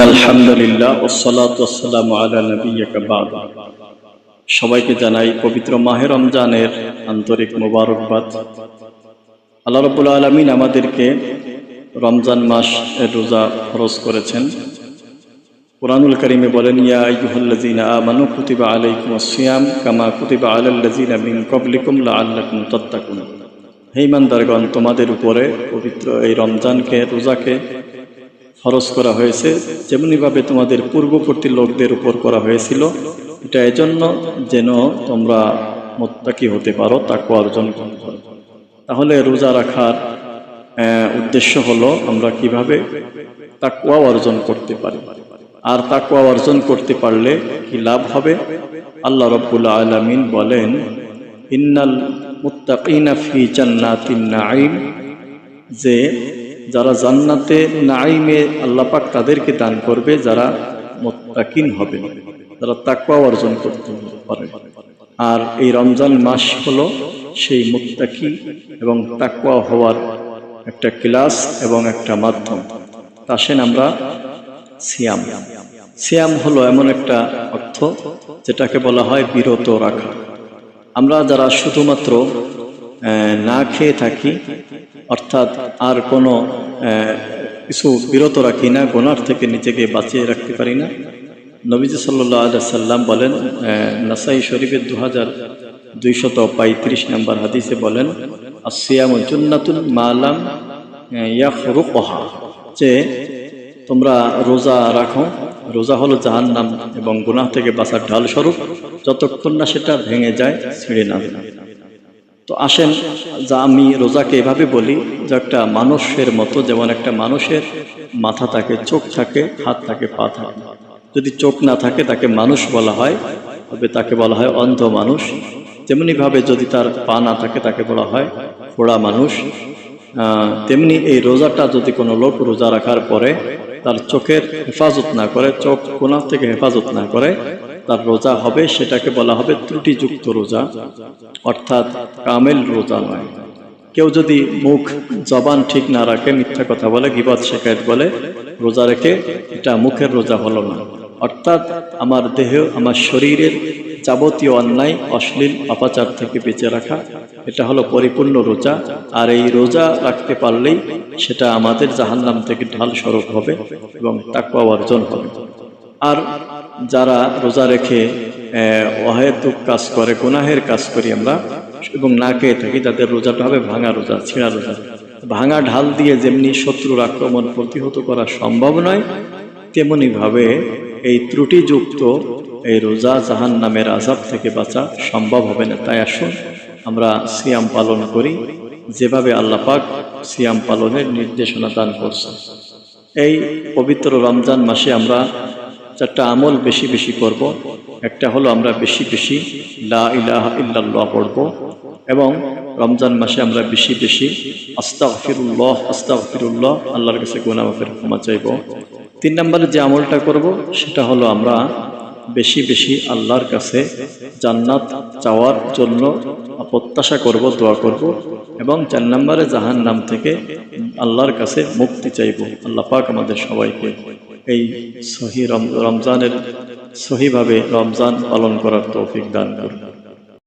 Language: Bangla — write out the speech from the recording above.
ইন্নাল হামদুলিল্লাহ ওয়াসসালাতু ওয়াসসালামু আলা নাবিয়্যিকা বা'দ। সবাইকে জানাই পবিত্র মাহে রমজানের আন্তরিক মোবারকবাদ। আল্লাহ রাব্বুল আলামিন আমাদেরকে রমজান মাস এর রোজা ফরজ করেছেন। কুরআনুল কারীমে বলেন, ইয়া আইয়ুহাল্লাযীনা আমানু কুতিবা আলাইকুমুস সিয়াম কামা কুতিবা আলাল্লাযীনা মিন ক্বাবলিকুম লাআল্লাকুম তাত্তাকুন। হে ঈমানদারগণ, তোমাদের উপরে পবিত্র এই রমজানকে, রোজাকে ফরজ করা হয়েছে যেমনিভাবে তোমাদের পূর্ববর্তী লোকদের উপর করা হয়েছিল। এটা এজন্য যেন তোমরা মুত্তাকি হতে পারো, তাকওয়া অর্জন করতে পারো। তাহলে রোজা রাখার উদ্দেশ্য হলো আমরা কিভাবে তাকওয়া অর্জন করতে পারি, আর তাকওয়া অর্জন করতে পারলে কি লাভ হবে। আল্লাহ রাব্বুল আলামিন বলেন, ইন্নাল মুত্তাকিনা ফি জান্নাতিন নাঈম, যে যারা জান্নাতে নাঈমে আল্লাহ পাক তাদেরকে দান করবে যারা মুত্তাকিন হবে, যারা তাকওয়া অর্জন করতে পারে। আর এই রমজান মাস হলো সেই মুত্তাকি এবং তাকওয়া হওয়ার একটা ক্লাস এবং একটা মাধ্যম। আসেন আমরা সিয়াম হলো এমন একটা অর্থ যেটাকে বলা হয় বিরত রাখা। আমরা যারা শুধুমাত্র না খেয়ে থাকি, অর্থাৎ আর কোনো কিছু বিরত রাখি না, গুনাহ থেকে নিজেকে বাঁচিয়ে রাখতে পারি না। নবীজি সাল্লাল্লাহু আলাইহি সাল্লাম বলেন, নাসাই শরীফের 2235 নম্বর হাদিসে বলেন, আসিয়ামু জুন্নাতুন মা লাম ইয়াখরুকহা, যে তোমরা রোজা রাখো। রোজা হলো জাহান্নাম এবং গুনাহ থেকে বাঁচার ঢাল স্বরূপ, যতক্ষণ না সেটা ভেঙে যায়, ছিঁড়ে না যায়। তো আসেন, যা আমি রোজাকে এভাবে বলি যে একটা মানুষের মতো, যেমন একটা মানুষের মাথা থাকে, চোখ থাকে, হাত থাকে, পা থাকে। যদি চোখ না থাকে তাকে মানুষ বলা হয়, তবে তাকে বলা হয় অন্ধ মানুষ। তেমনি ভাবে যদি তার পা না থাকে তাকে বলা হয় ফোড়া মানুষ। তেমনি এই রোজাটা যদি কোনো লোক রোজা রাখার পরে তার চোখের হেফাজত না করে, চোখ গুনাহ থেকে হেফাজত না করে, তার রোজা হবে, সেটাকে বলা হবে ত্রুটিযুক্ত রোজা, অর্থাৎ কামেল রোজা নয়। কেউ যদি মুখ জবান ঠিক না রাখে, মিথ্যা কথা বলে, গীবত শিকায়ত বলে রোজা রেখে, এটা মুখের রোজা হলো না। অর্থাৎ আমার দেহ, আমার শরীরের যাবতীয় অন্যায়, অশ্লীল অপাচার থেকে বেঁচে রাখা, এটা হলো পরিপূর্ণ রোজা। আর এই রোজা রাখতে পারলেই সেটা আমাদের জাহান্নাম থেকে ঢাল স্বরূপ হবে এবং তাকওয়া অর্জন হবে। আর যারা রোজা রেখে অহেতুক কাজ করে, গুনাহের কাজ করি আমরা এবং না খেয়ে থাকি, তাদের রোজাটা হবে ভাঙা রোজা, ছিঁড়া রোজা। ভাঙা ঢাল দিয়ে যেমনি শত্রুর আক্রমণ প্রতিহত করা সম্ভব নয়, তেমনি ভাবে এই ত্রুটিযুক্ত এই রোজা জাহান্নামের আযাব থেকে বাঁচা সম্ভব হবে না। তাই আসুন আমরা সিয়াম পালন করি যেভাবে আল্লাহ পাক সিয়াম পালনের নির্দেশনা দান করছেন। এই পবিত্র রমজান মাসে আমরা 4টা আমল বেশি বেশি করব। একটা হলো আমরা বেশি বেশি লা ইলাহা ইল্লাল্লাহ পড়ব, এবং রমজান মাসে আমরা বেশি বেশি আস্তাগফিরুল্লাহ আস্তাগফিরুল্লাহ, আল্লাহর কাছে গুনাহ মাফের ক্ষমা চাইব। 3 নম্বরে যে আমলটা করব সেটা হলো আমরা বেশি বেশি আল্লাহর কাছে জান্নাত চাওয়ার জন্য প্রত্যাশা করব, দোয়া করব। এবং 4 নম্বরে জাহান্নাম থেকে আল্লাহর কাছে মুক্তি চাইব। আল্লাহ পাক আমাদের সবাইকে এই রমজানের সহিভাবে রমজান পালন করার তৌফিক দান করুন।